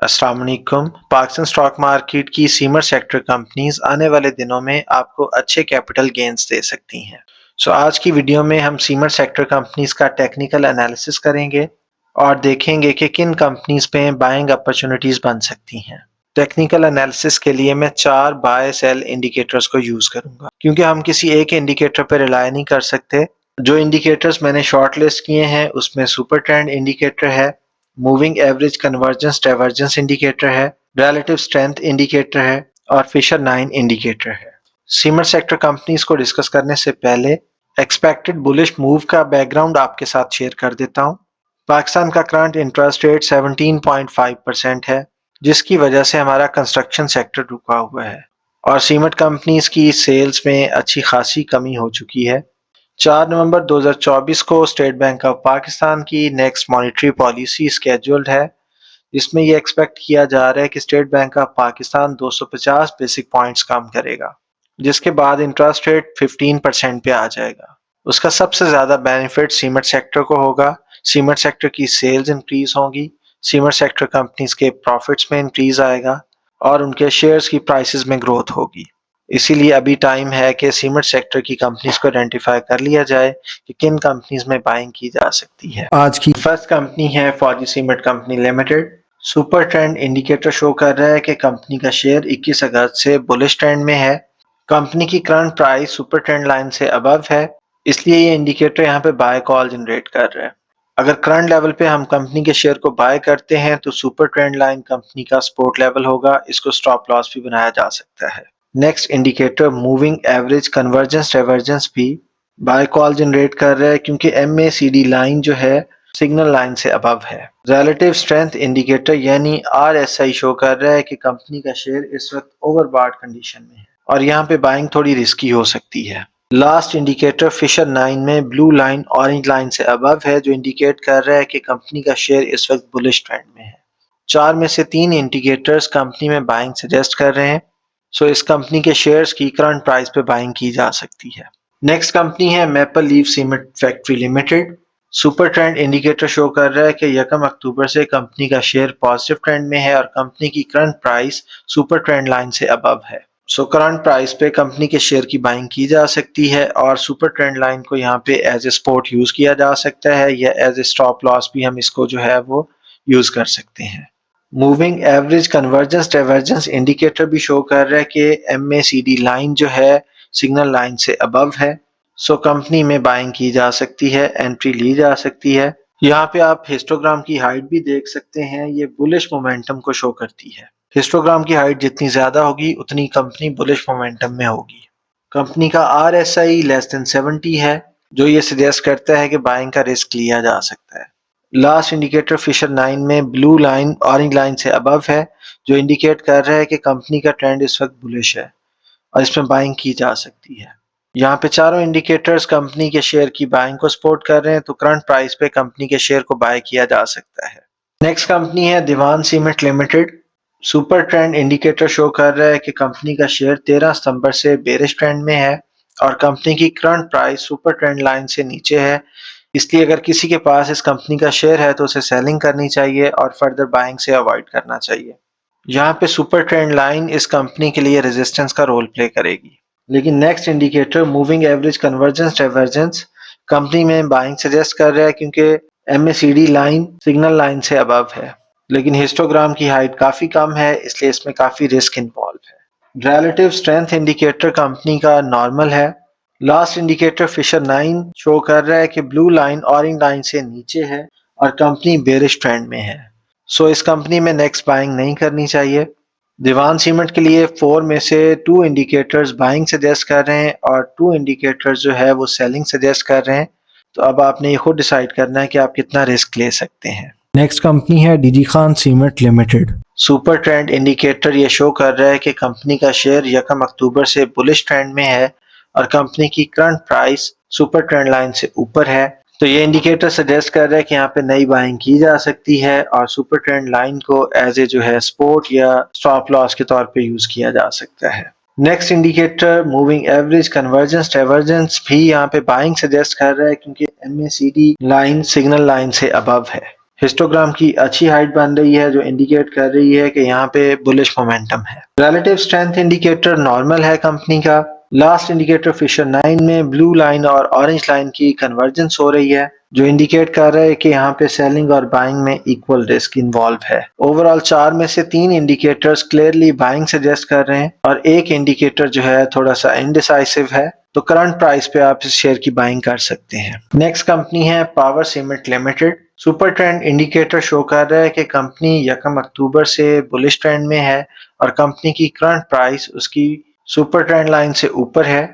अस्सलाम वालेकुम। Pakistan stock market की सीमर सेक्टर कंपनीज आने वाले दिनों में आपको अच्छे कैपिटल गेन्स दे सकती हैं। आज की वीडियो में हम सीमर सेक्टर कंपनीज का टेक्निकल एनालिसिस करेंगे और देखेंगे कि किन कंपनीज पे बाइंग अपॉर्चुनिटीज बन सकती हैं। टेक्निकल एनालिसिस के लिए मैं 4 बाय सेल इंडिकेटर्स को यूज करूंगा क्योंकि हम किसी एक इंडिकेटर पर रिलाय नहीं कर सकते। जो इंडिकेटर्स मैंने शॉर्ट लिस्ट किए हैं उसमें सुपर ट्रेंड इंडिकेटर है, moving average convergence divergence indicator है, रिलेटिव स्ट्रेंथ इंडिकेटर है और फिशर 9 इंडिकेटर है। सीमर सेक्टर कंपनीज को डिस्कस करने से पहले एक्सपेक्टेड बुलिश मूव का बैकग्राउंड आपके साथ शेयर कर देता हूं। पाकिस्तान का करंट इंटरेस्ट रेट 17.5% है, जिसकी वजह से हमारा कंस्ट्रक्शन सेक्टर रुका हुआ है और सीमेंट कंपनीज की सेल्स में अच्छी खासी कमी हो चुकी है। 4 नवंबर 2024 को स्टेट बैंक ऑफ पाकिस्तान की नेक्स्ट मॉनेटरी पॉलिसी स्केड्यूल्ड है, जिसमें ये एक्सपेक्ट किया जा रहा है कि State Bank of Pakistan 250 basic points कम करेगा, जिसके बाद इंटरेस्ट रेट 15% पे आ जाएगा। उसका सबसे ज्यादा बेनिफिट सीमेंट सेक्टर को होगा। सीमेंट सेक्टर की सेल्स इंक्रीज होंगी, सीमेंट सेक्टर कंपनीज के प्रॉफिट्स में इंक्रीज आएगा और उनके शेयर्स की प्राइसेस में ग्रोथ होगी। इसीलिए अभी टाइम है कि सीमेंट सेक्टर की कंपनीज को आइडेंटिफाई कर लिया जाए कि किन कंपनीज में बाइंग की जा सकती है। आज की फर्स्ट कंपनी है फौजी cement Company Limited. Super trend indicator show कर रहा है कि कंपनी का शेयर 21 अगस्त से बुलिश ट्रेंड में है। कंपनी की current price super trend line से अबव है, इसलिए ये इंडिकेटर यहाँ पे बाय कॉल जनरेट कर रहा है। अगर करंट लेवल पे हम कंपनी के शेयर को बाय करते हैं तो सुपर ट्रेंड लाइन कंपनी का सपोर्ट लेवल होगा, इसको स्टॉप लॉस भी बनाया जा सकता है। Next indicator moving average convergence divergence भी बाय कॉल जनरेट कर रहा है क्योंकि MACD लाइन जो है सिग्नल लाइन से अबव है। रिलेटिव स्ट्रेंथ इंडिकेटर यानी RSI शो कर रहा है कि कंपनी का शेयर इस वक्त ओवरबॉट कंडीशन में है और यहाँ पे बाइंग थोड़ी रिस्की हो सकती है। लास्ट इंडिकेटर फिशर 9 में ब्लू लाइन ऑरेंज लाइन से अबव है, जो इंडिकेट कर रहा है कि कंपनी का शेयर इस वक्त बुलिश ट्रेंड में है। 4 में से 3 इंडिकेटर्स कंपनी में बाइंग सजेस्ट कर रहे हैं, इस कंपनी के शेयर्स की करंट प्राइस पे बाइंग की जा सकती है। नेक्स्ट कंपनी है maple leaf cement factory limited. Super trend indicator show कर रहा है कि 1 अक्टूबर से कंपनी का शेयर पॉजिटिव ट्रेंड में है और कंपनी की current price super trend line से अबव है। करंट प्राइस पे कंपनी के शेयर की बाइंग की जा सकती है और सुपर ट्रेंड लाइन को यहाँ पे एज ए सपोर्ट यूज किया जा सकता है या एज ए स्टॉप लॉस भी हम इसको जो है वो यूज कर सकते हैं। Moving average convergence divergence indicator भी शो कर रहा है कि MACD लाइन जो है सिग्नल लाइन से अबव है, कंपनी में बाइंग की जा सकती है, एंट्री ली जा सकती है। यहाँ पे आप हिस्टोग्राम की हाइट भी देख सकते हैं, ये बुलिश मोमेंटम को शो करती है। हिस्टोग्राम की हाइट जितनी ज्यादा होगी उतनी कंपनी बुलिश मोमेंटम में होगी। कंपनी का RSI लेस देन 70 है, जो ये सजेस्ट करता है कि बाइंग का रिस्क लिया जा सकता है। लास्ट इंडिकेटर फिशर 9 में ब्लू लाइन ऑरेंज लाइन से अबव है, जो इंडिकेट कर रहा है कि कंपनी का ट्रेंड इस वक्त बुलिश है और इसमें बाइंग की जा सकती है। यहाँ पे चारों इंडिकेटर्स कंपनी के शेयर की बाइंग को सपोर्ट कर रहे हैं, तो करंट प्राइस पे कंपनी के शेयर को बाय किया जा सकता है। नेक्स्ट कंपनी है Dewan Cement Limited. Super trend indicator show कर रहा है कि कंपनी का शेयर 13 सितंबर से बेरिश ट्रेंड में है और कंपनी की current price super trend line से नीचे है, इसलिए अगर किसी के पास इस कंपनी का शेयर है तो उसे सेलिंग करनी चाहिए और फर्दर बाइंग से अवॉइड करना चाहिए। यहाँ पे सुपर ट्रेंड लाइन इस कंपनी के लिए रेजिस्टेंस का रोल प्ले करेगी। लेकिन next indicator moving average convergence divergence company में बाइंग सजेस्ट कर रहा है क्योंकि MACD लाइन सिग्नल लाइन से अबव है, लेकिन हिस्टोग्राम की हाइट काफी कम है, इसलिए इसमें काफी रिस्क इन्वॉल्व है। रिलेटिव स्ट्रेंथ इंडिकेटर कंपनी का नॉर्मल है। लास्ट इंडिकेटर फिशर 9 शो कर रहा है कि ब्लू लाइन ऑरेंज लाइन से नीचे है और कंपनी बेरिश ट्रेंड में है, इस कंपनी में नेक्स्ट बाइंग नहीं करनी चाहिए। दीवान सीमेंट के लिए 4 में से 2 इंडिकेटर्स बाइंग सजेस्ट कर रहे हैं और 2 इंडिकेटर्स जो है वो सेलिंग सजेस्ट कर रहे हैं, तो अब आपने ये खुद डिसाइड करना है कि आप कितना रिस्क ले सकते हैं। नेक्स्ट कंपनी है DG Khan cement Limited. Super trend indicator ये शो कर रहा है कि कंपनी का शेयर 1 अक्टूबर से बुलिश ट्रेंड में है और कंपनी की current price super trend line से ऊपर है, तो ये इंडिकेटर सजेस्ट कर रहा है कि यहाँ पे नई बाइंग की जा सकती है और सुपर ट्रेंड लाइन को एज ए जो है सपोर्ट या स्टॉप लॉस के तौर पे यूज किया जा सकता है। Next indicator moving average convergence divergence भी यहाँ पे बाइंग सजेस्ट कर रहा है क्योंकि MACD लाइन सिग्नल लाइन से अबव है। हिस्टोग्राम की अच्छी हाइट बन रही है जो इंडिकेट कर रही है कि यहाँ पे बुलिश मोमेंटम है। रिलेटिव स्ट्रेंथ इंडिकेटर नॉर्मल है कंपनी का। लास्ट इंडिकेटर फिशर 9 में ब्लू लाइन और ऑरेंज लाइन की कन्वर्जेंस हो रही है जो इंडिकेट कर रहा है कि यहाँ पे सेलिंग और बाइंग में इक्वल रिस्क इन्वॉल्व है। ओवरऑल 4 में से 3 इंडिकेटर्स क्लियरली बाइंग सजेस्ट कर रहे हैं और एक इंडिकेटर जो है थोड़ा सा इनडिसाइसिव है, तो करंट प्राइस पे आप इस शेयर की बाइंग कर सकते हैं। नेक्स्ट कंपनी है power cement Limited. Super trend indicator show कर रहा है कि कंपनी 1 अक्टूबर से बुलिश ट्रेंड में है और कंपनी की करंट प्राइस उसकी सुपर ट्रेंड लाइन से ऊपर है,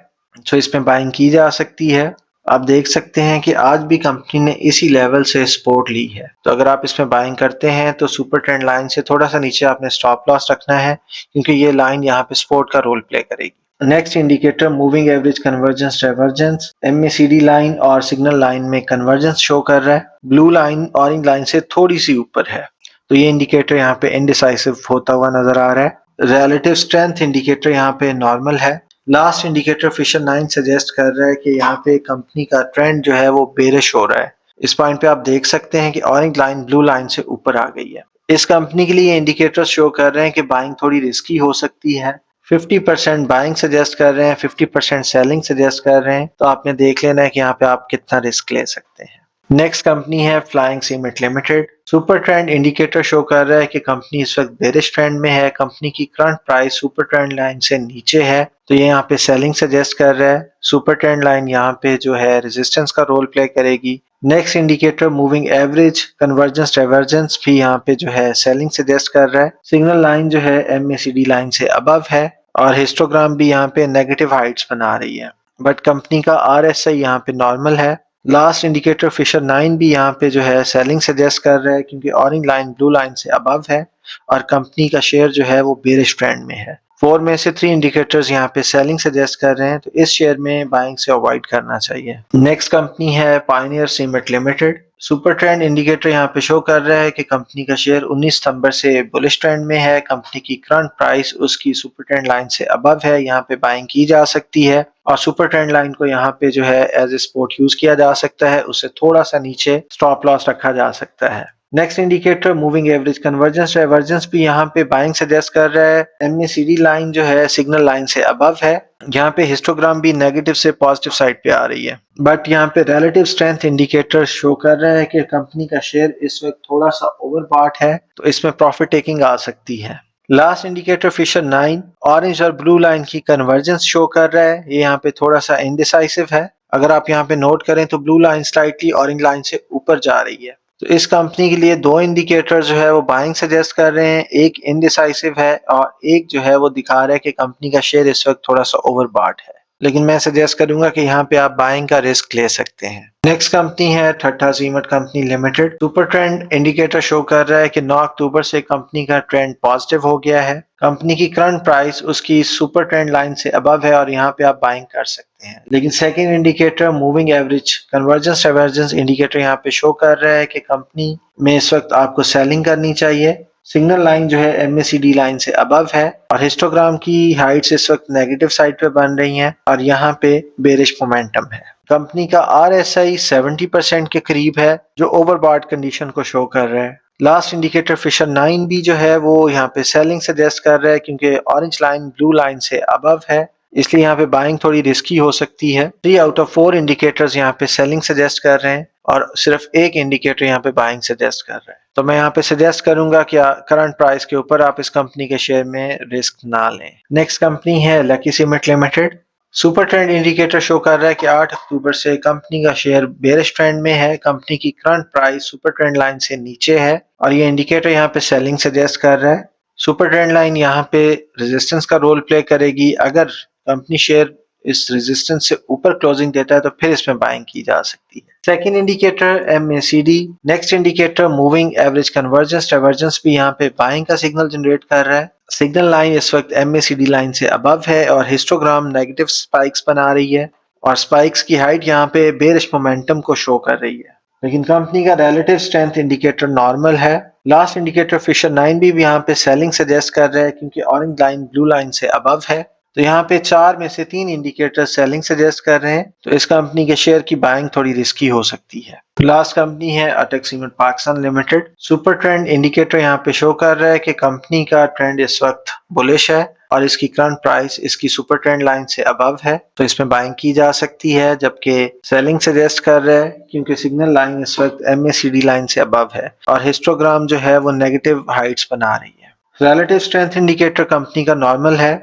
तो इसमें बाइंग की जा सकती है। आप देख सकते हैं कि आज भी कंपनी ने इसी लेवल से सपोर्ट ली है, तो अगर आप इसमें बाइंग करते हैं तो सुपर ट्रेंड लाइन से थोड़ा सा नीचे आपने स्टॉप लॉस रखना है क्योंकि ये लाइन यहाँ पे सपोर्ट का रोल प्ले करेगी। Next indicator moving average convergence divergence MACD line और सिग्नल लाइन में कन्वर्जेंस शो कर रहा है। ब्लू लाइन ऑरेंज लाइन से थोड़ी सी ऊपर है, तो ये इंडिकेटर यहाँ पे इनडिसाइसिव होता हुआ नजर आ रहा है। रिलेटिव स्ट्रेंथ इंडिकेटर यहाँ पे नॉर्मल है। लास्ट इंडिकेटर फिशर 9 सजेस्ट कर रहा है कि यहाँ पे कंपनी का ट्रेंड जो है वो बेरिश हो रहा है। इस पॉइंट पे आप देख सकते हैं कि ऑरेंज लाइन ब्लू लाइन से ऊपर आ गई है। इस कंपनी के लिए इंडिकेटर्स शो कर रहे हैं कि बाइंग थोड़ी रिस्की हो सकती है। 50% बाइंग सजेस्ट कर रहे हैं, 50% सेलिंग सजेस्ट कर रहे हैं, तो आपने देख लेना है कि यहाँ पे आप कितना रिस्क ले सकते हैं। नेक्स्ट कंपनी है flying cement Limited. Super trend indicator show कर रहा है कि कंपनी इस वक्त बेरिश ट्रेंड में है। कंपनी की current price super trend line से नीचे है, तो ये यहाँ पे सेलिंग सजेस्ट कर रहा है। सुपर ट्रेंड लाइन यहाँ पे जो है रेजिस्टेंस का रोल प्ले करेगी। Next indicator moving average convergence divergence भी यहाँ पे जो है सेलिंग सजेस्ट कर रहा है। सिग्नल लाइन जो है MACD लाइन से अबव है और हिस्टोग्राम भी यहाँ पे नेगेटिव हाइट्स बना रही है, बट कंपनी का RSI यहाँ पे नॉर्मल है। लास्ट इंडिकेटर फिशर 9 भी यहाँ पे जो है सेलिंग सजेस्ट कर रहा है क्योंकि ऑरेंज लाइन ब्लू लाइन से अबव है और कंपनी का शेयर जो है वो बेरिश ट्रेंड में है। 4 में से 3 इंडिकेटर्स यहाँ पे सेलिंग सजेस्ट कर रहे हैं, तो इस शेयर में बाइंग से अवॉइड करना चाहिए। नेक्स्ट कंपनी है Pioneer cement Limited. Super trend indicator यहाँ पे शो कर रहा है कि कंपनी का शेयर 19 सितंबर से बुलिश ट्रेंड में है। कंपनी की करंट प्राइस उसकी सुपर ट्रेंड लाइन से अबव है, यहाँ पे बाइंग की जा सकती है और सुपर ट्रेंड लाइन को यहाँ पे जो है एज ए सपोर्ट यूज किया जा सकता है, उससे थोड़ा सा नीचे स्टॉप लॉस रखा जा सकता है। Next indicator moving average convergence divergence भी यहाँ पे बाइंग सजेस्ट कर रहा है। MACD लाइन जो है सिग्नल लाइन से अबव है। यहाँ पे हिस्टोग्राम भी नेगेटिव से पॉजिटिव साइड पे आ रही है, बट यहाँ पे रिलेटिव स्ट्रेंथ इंडिकेटर शो कर रहा है कि कंपनी का शेयर इस वक्त थोड़ा सा ओवरबॉट है, तो इसमें प्रॉफिट टेकिंग आ सकती है। लास्ट इंडिकेटर फिशर 9 ऑरेंज और ब्लू लाइन की कन्वर्जेंस शो कर रहा है। ये यहाँ पे थोड़ा सा इनडिसाइसिव है। अगर आप यहाँ पे नोट करें तो blue line slightly orange line से ऊपर जा रही है, तो इस कंपनी के लिए 2 इंडिकेटर जो है वो बाइंग सजेस्ट कर रहे हैं। एक इनडिसाइसिव है और एक जो है वो दिखा रहा है कि कंपनी का शेयर इस वक्त थोड़ा सा ओवरबॉट है, लेकिन मैं सजेस्ट करूंगा कि यहाँ पे आप बाइंग का रिस्क ले सकते हैं। नेक्स्ट कंपनी है Thatta Cement Company Limited. Super trend indicator show कर रहा है कि 9 अक्टूबर से कंपनी का ट्रेंड पॉजिटिव हो गया है। कंपनी की करंट प्राइस उसकी सुपर ट्रेंड लाइन से अबव है और यहाँ पे आप बाइंग कर सकते हैं। लेकिन second indicator moving average convergence divergence indicator यहाँ पे शो कर रहा है कि कंपनी में इस वक्त आपको सेलिंग करनी चाहिए। सिग्नल लाइन जो है MACD लाइन से अबव है और हिस्टोग्राम की हाइट्स इस वक्त नेगेटिव साइड पे बन रही हैं और यहाँ पे बेरिश मोमेंटम है। कंपनी का RSI 70% के करीब है जो ओवरबॉट कंडीशन को शो कर रहा है। लास्ट इंडिकेटर फिशर 9 भी जो है वो यहाँ पे सेलिंग सजेस्ट कर रहा है क्योंकि ऑरेंज लाइन ब्लू लाइन से अबव है, इसलिए यहाँ पे बाइंग थोड़ी रिस्की हो सकती है। 3 आउट ऑफ 4 इंडिकेटर्स यहाँ पे सेलिंग सजेस्ट कर रहे हैं और सिर्फ एक इंडिकेटर यहाँ पे बाइंग सजेस्ट कर रहा है, तो मैं यहाँ पे सजेस्ट करूंगा कि करंट प्राइस के ऊपर आप इस कंपनी के शेयर में रिस्क ना लें। नेक्स्ट कंपनी है lucky cement Limited. Super trend indicator show कर रहा है कि 8 अक्टूबर से कंपनी का शेयर बेरिश ट्रेंड में है। कंपनी की current price super trend line से नीचे है और ये इंडिकेटर यहाँ पे सेलिंग सजेस्ट कर रहा है। सुपर ट्रेंड लाइन यहाँ पे रेजिस्टेंस का रोल प्ले करेगी। अगर कंपनी शेयर इस रेजिस्टेंस से ऊपर क्लोजिंग देता है तो फिर इसमें बाइंग की जा सकती है। Second indicator MACD। Next indicator moving average convergence divergence भी यहाँ पे बाइंग का सिग्नल जनरेट कर रहा है। सिग्नल लाइन इस वक्त MACD लाइन से अबव है और हिस्टोग्राम नेगेटिव स्पाइक्स बना रही है और स्पाइक्स की हाइट यहाँ पे बेरिश मोमेंटम को शो कर रही है, लेकिन कंपनी का रिलेटिव स्ट्रेंथ इंडिकेटर नॉर्मल है। लास्ट इंडिकेटर फिशर 9 भी यहाँ पे सेलिंग सजेस्ट कर रहा है क्योंकि ऑरेंज लाइन ब्लू लाइन से अबव है, तो यहाँ पे 4 में से 3 इंडिकेटर सेलिंग सजेस्ट कर रहे हैं, तो इस कंपनी के शेयर की बाइंग थोड़ी रिस्की हो सकती है। लास्ट कंपनी है अटक cement Pakistan limited. Super trend indicator यहाँ पे शो कर रहा है कि कंपनी का ट्रेंड इस वक्त बुलिश है और इसकी करंट प्राइस इसकी सुपर ट्रेंड लाइन से अबव है, तो इसमें बाइंग की जा सकती है, जबकि सेलिंग सजेस्ट कर रहा है क्योंकि सिग्नल लाइन इस वक्त MACD लाइन से अबव है और हिस्टोग्राम जो है वो नेगेटिव हाइट्स बना रही है। रिलेटिव स्ट्रेंथ इंडिकेटर कंपनी का नॉर्मल है।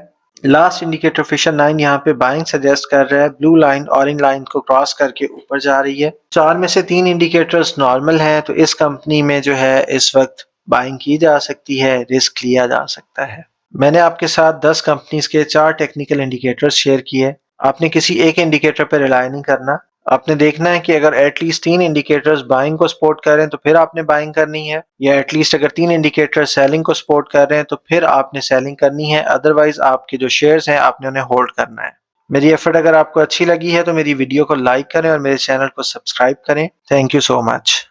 लास्ट इंडिकेटर फिशर 9 यहाँ पे बाइंग सजेस्ट कर रहा है, ब्लू लाइन ऑरेंज लाइन को क्रॉस करके ऊपर जा रही है। 4 में से 3 इंडिकेटर्स नॉर्मल हैं, तो इस कंपनी में जो है इस वक्त बाइंग की जा सकती है, रिस्क लिया जा सकता है। मैंने आपके साथ 10 कंपनीज के 4 टेक्निकल इंडिकेटर्स शेयर किए। आपने किसी एक इंडिकेटर पर रिलाई नहीं करना, आपने देखना है कि अगर एटलीस्ट 3 इंडिकेटर्स बाइंग को सपोर्ट कर रहे हैं तो फिर आपने बाइंग करनी है, या एटलीस्ट अगर 3 इंडिकेटर सेलिंग को सपोर्ट कर रहे हैं तो फिर आपने सेलिंग करनी है, अदरवाइज आपके जो शेयर्स हैं आपने उन्हें होल्ड करना है। मेरी एफर्ट अगर आपको अच्छी लगी है तो मेरी वीडियो को लाइक करें और मेरे चैनल को सब्सक्राइब करें। Thank you so much.